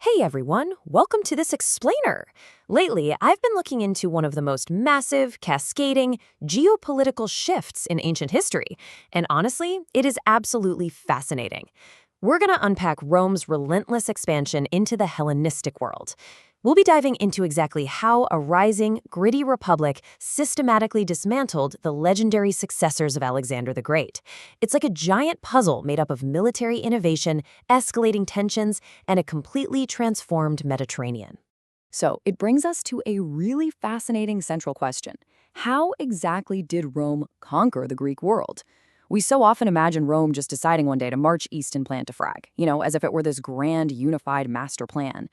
Hey everyone, welcome to this explainer. Lately, I've been looking into one of the most massive, cascading, geopolitical shifts in ancient history, and honestly, it is absolutely fascinating. We're going to unpack Rome's relentless expansion into the Hellenistic world. We'll be diving into exactly how a rising, gritty republic systematically dismantled the legendary successors of Alexander the Great. It's like a giant puzzle made up of military innovation, escalating tensions, and a completely transformed Mediterranean. So it brings us to a really fascinating central question. How exactly did Rome conquer the Greek world? We so often imagine Rome just deciding one day to march east and plant a flag, as if it were this grand, unified master plan.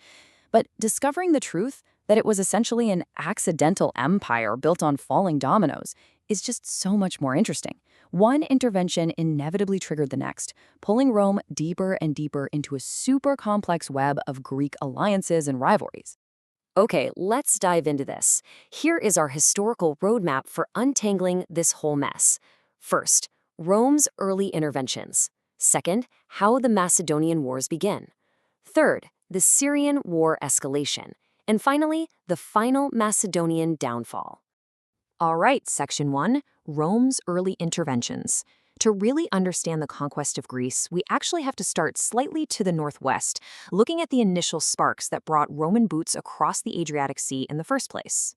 But discovering the truth, that it was essentially an accidental empire built on falling dominoes, is just so much more interesting. One intervention inevitably triggered the next, pulling Rome deeper and deeper into a super complex web of Greek alliances and rivalries. Okay, let's dive into this. Here is our historical roadmap for untangling this whole mess. First, Rome's early interventions. Second, how the Macedonian Wars begin. Third, the Syrian War escalation. And finally, the final Macedonian downfall. All right, Section 1, Rome's early interventions. To really understand the conquest of Greece, we actually have to start slightly to the northwest, looking at the initial sparks that brought Roman boots across the Adriatic Sea in the first place.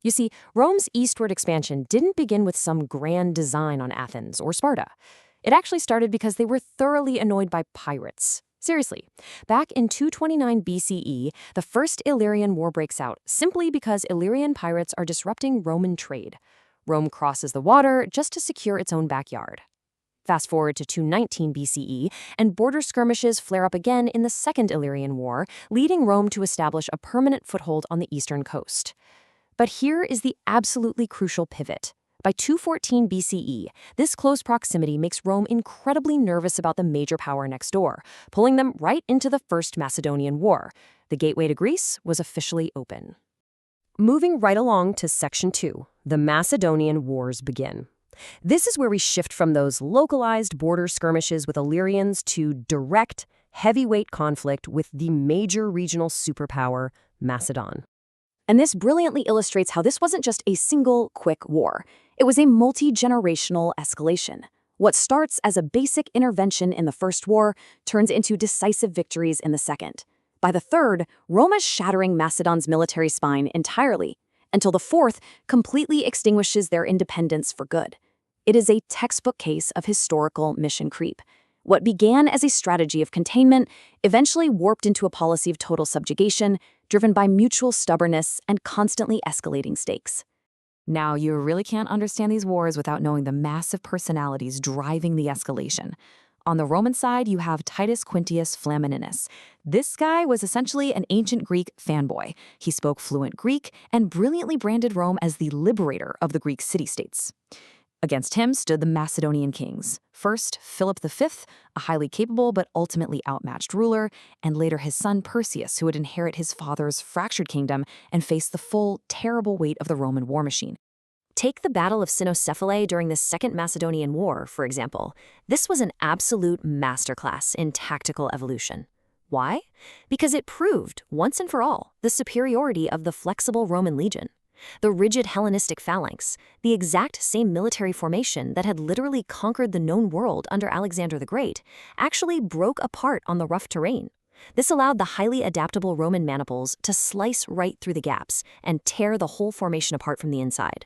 You see, Rome's eastward expansion didn't begin with some grand design on Athens or Sparta. It actually started because they were thoroughly annoyed by pirates. Seriously, back in 229 BCE, the First Illyrian War breaks out simply because Illyrian pirates are disrupting Roman trade. Rome crosses the water just to secure its own backyard. Fast forward to 219 BCE, and border skirmishes flare up again in the Second Illyrian War, leading Rome to establish a permanent foothold on the eastern coast. But here is the absolutely crucial pivot. By 214 BCE, this close proximity makes Rome incredibly nervous about the major power next door, pulling them right into the First Macedonian War. The gateway to Greece was officially open. Moving right along to Section 2, the Macedonian Wars begin. This is where we shift from those localized border skirmishes with Illyrians to direct, heavyweight conflict with the major regional superpower, Macedon. And this brilliantly illustrates how this wasn't just a single, quick war. It was a multi-generational escalation. What starts as a basic intervention in the First War turns into decisive victories in the Second. By the Third, Rome is shattering Macedon's military spine entirely, until the Fourth completely extinguishes their independence for good. It is a textbook case of historical mission creep. What began as a strategy of containment eventually warped into a policy of total subjugation, driven by mutual stubbornness and constantly escalating stakes. Now, you really can't understand these wars without knowing the massive personalities driving the escalation. On the Roman side, you have Titus Quintius Flamininus. This guy was essentially an ancient Greek fanboy. He spoke fluent Greek and brilliantly branded Rome as the liberator of the Greek city-states. Against him stood the Macedonian kings. First, Philip V, a highly capable but ultimately outmatched ruler, and later his son Perseus, who would inherit his father's fractured kingdom and face the full, terrible weight of the Roman war machine. Take the Battle of Cynocephalae during the Second Macedonian War, for example. This was an absolute masterclass in tactical evolution. Why? Because it proved, once and for all, the superiority of the flexible Roman legion. The rigid Hellenistic phalanx, the exact same military formation that had literally conquered the known world under Alexander the Great, actually broke apart on the rough terrain. This allowed the highly adaptable Roman maniples to slice right through the gaps and tear the whole formation apart from the inside.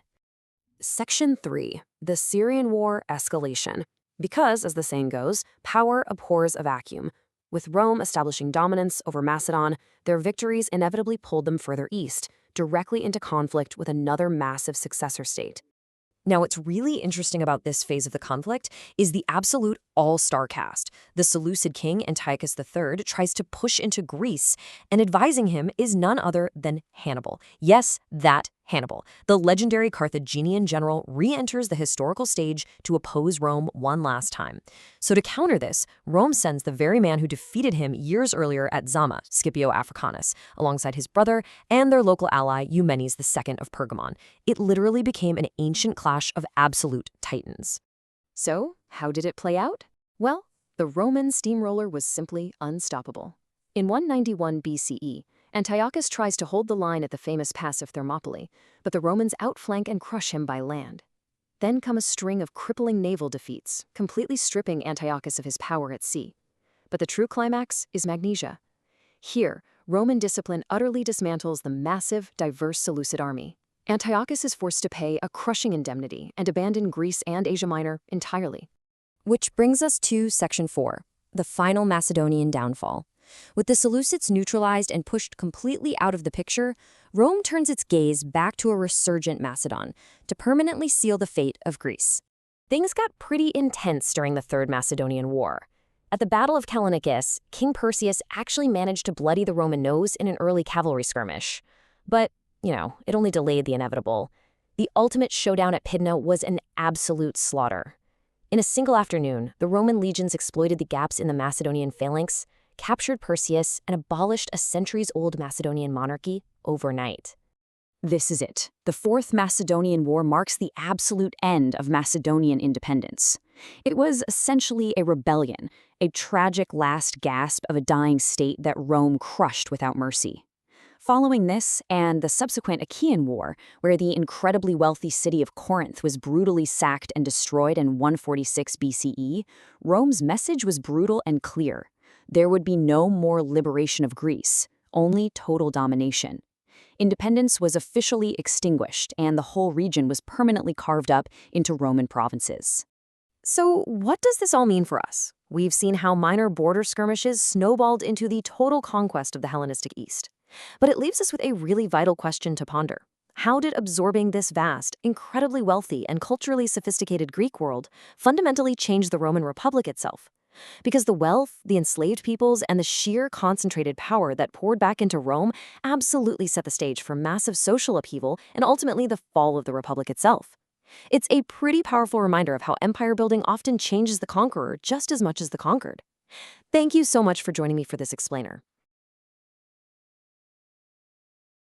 Section 3, the Syrian War escalation. Because, as the saying goes, power abhors a vacuum. With Rome establishing dominance over Macedon, their victories inevitably pulled them further east, directly into conflict with another massive successor state. Now, what's really interesting about this phase of the conflict is the absolute all-star cast. The Seleucid king, Antiochus III, tries to push into Greece, and advising him is none other than Hannibal. Yes, that Hannibal. The legendary Carthaginian general re-enters the historical stage to oppose Rome one last time. So to counter this, Rome sends the very man who defeated him years earlier at Zama, Scipio Africanus, alongside his brother and their local ally Eumenes II of Pergamon. It literally became an ancient clash of absolute titans. So, how did it play out? Well, the Roman steamroller was simply unstoppable. In 191 BCE, Antiochus tries to hold the line at the famous pass of Thermopylae, but the Romans outflank and crush him by land. Then come a string of crippling naval defeats, completely stripping Antiochus of his power at sea. But the true climax is Magnesia. Here, Roman discipline utterly dismantles the massive, diverse Seleucid army. Antiochus is forced to pay a crushing indemnity and abandon Greece and Asia Minor entirely. Which brings us to Section 4, the final Macedonian downfall. With the Seleucids neutralized and pushed completely out of the picture, Rome turns its gaze back to a resurgent Macedon to permanently seal the fate of Greece. Things got pretty intense during the Third Macedonian War. At the Battle of Hellenistic, King Perseus actually managed to bloody the Roman nose in an early cavalry skirmish. But, it only delayed the inevitable. The ultimate showdown at Pydna was an absolute slaughter. In a single afternoon, the Roman legions exploited the gaps in the Macedonian phalanx, captured Perseus, and abolished a centuries-old Macedonian monarchy overnight. This is it. The Fourth Macedonian War marks the absolute end of Macedonian independence. It was essentially a rebellion, a tragic last gasp of a dying state that Rome crushed without mercy. Following this, and the subsequent Achaean War, where the incredibly wealthy city of Corinth was brutally sacked and destroyed in 146 BCE, Rome's message was brutal and clear. There would be no more liberation of Greece, only total domination. Independence was officially extinguished, and the whole region was permanently carved up into Roman provinces. So, what does this all mean for us? We've seen how minor border skirmishes snowballed into the total conquest of the Hellenistic East. But it leaves us with a really vital question to ponder. How did absorbing this vast, incredibly wealthy, and culturally sophisticated Greek world fundamentally change the Roman Republic itself? Because the wealth, the enslaved peoples, and the sheer concentrated power that poured back into Rome absolutely set the stage for massive social upheaval and ultimately the fall of the Republic itself. It's a pretty powerful reminder of how empire building often changes the conqueror just as much as the conquered. Thank you so much for joining me for this explainer.